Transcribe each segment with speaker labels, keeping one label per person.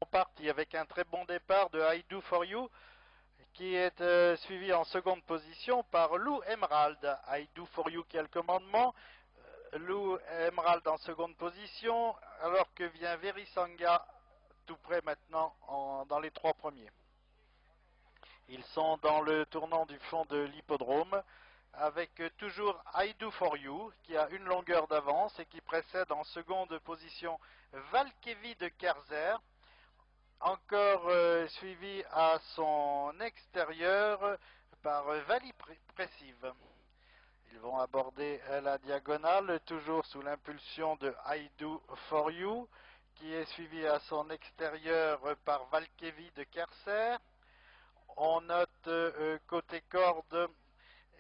Speaker 1: partie avec un très bon départ de I Do For You qui est suivi en seconde position par Lou Emerald. I Do For You qui a le commandement. Lou Emerald en seconde position, alors que vient Verisanga tout près maintenant dans les trois premiers. Ils sont dans le tournant du fond de l'hippodrome avec toujours I Do For You qui a une longueur d'avance et qui précède en seconde position Valkevi de Kerzer, encore suivi à son extérieur par Vali Pressive. Ils vont aborder la diagonale, toujours sous l'impulsion de I Do For You, qui est suivi à son extérieur par Valkevi de Kerser. On note côté corde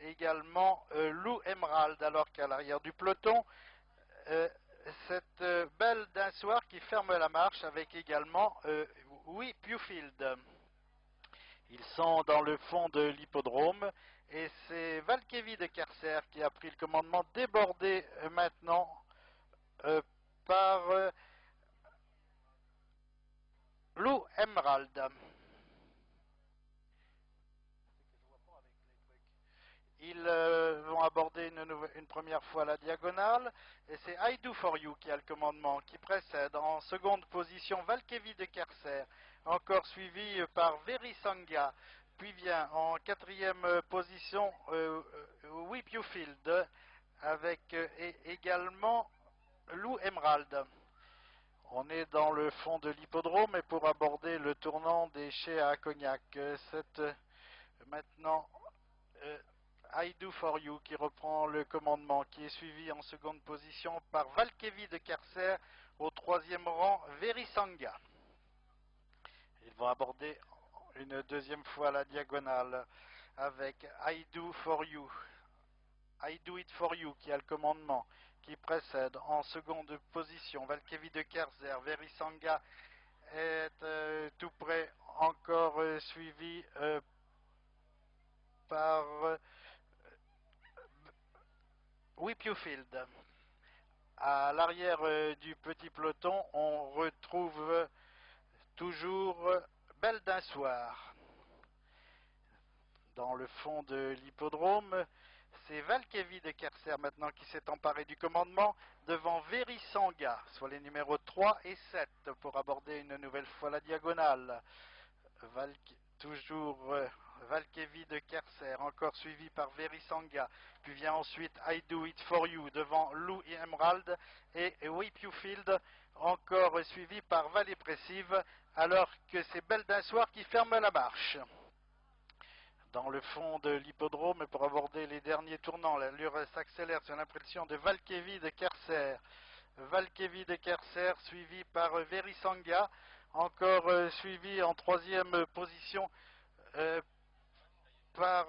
Speaker 1: également Lou Emerald, alors qu'à l'arrière du peloton, cette belle d'un soir qui ferme la marche avec également Oui Pewfield. Ils sont dans le fond de l'hippodrome et c'est Valkevi de Kerser qui a pris le commandement, débordé maintenant par Lou Emerald. Ils vont aborder une première fois la diagonale et c'est I Do For You qui a le commandement, qui précède en seconde position Valkevi de Kerser, encore suivi par Verisanga, puis vient en quatrième position Oui Pewfield avec également Lou Emerald. On est dans le fond de l'hippodrome et pour aborder le tournant des chais à Cognac. Maintenant I Do For You qui reprend le commandement, qui est suivi en seconde position par Valkevi de Kerser, au troisième rang Verisanga. Ils vont aborder une deuxième fois la diagonale avec I Do For You, I Do It For You qui a le commandement, qui précède en seconde position Valkevi de Kerser. Verisanga est tout près, encore suivi par Oui Pewfield. À l'arrière du petit peloton, on retrouve toujours Belle d'un soir. Dans le fond de l'hippodrome, c'est Valkevi de Kerser maintenant qui s'est emparé du commandement devant Verisanga, soit les numéros 3 et 7 pour aborder une nouvelle fois la diagonale. Toujours Valkevi de Kerser, encore suivi par Verisanga, puis vient ensuite I Do It For You devant Lou Emerald et Oui Pewfield, encore suivi par Vallée Pressive, alors que c'est Belle d'un soir qui ferme la marche. Dans le fond de l'hippodrome, pour aborder les derniers tournants, l'allure s'accélère sur l'impression de Valkevi de Kerser. Valkevi de Kerser suivi par Verisanga, encore suivi en troisième position par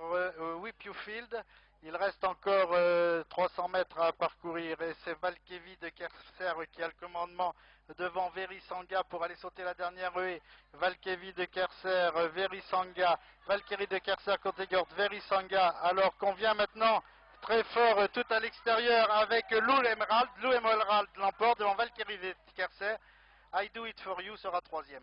Speaker 1: Oui Pewfield. Il reste encore 300 mètres à parcourir et c'est Valkevi de Kerser qui a le commandement devant Verisanga pour aller sauter la dernière ruée. Valkevi de Kerser, Verisanga, Valkyrie de Kerser côté garde, Verisanga, alors qu'on vient maintenant très fort tout à l'extérieur avec Lou Emerald. Lou Emerald l'emporte devant Valkyrie de Kerser. I Do It For You sera troisième.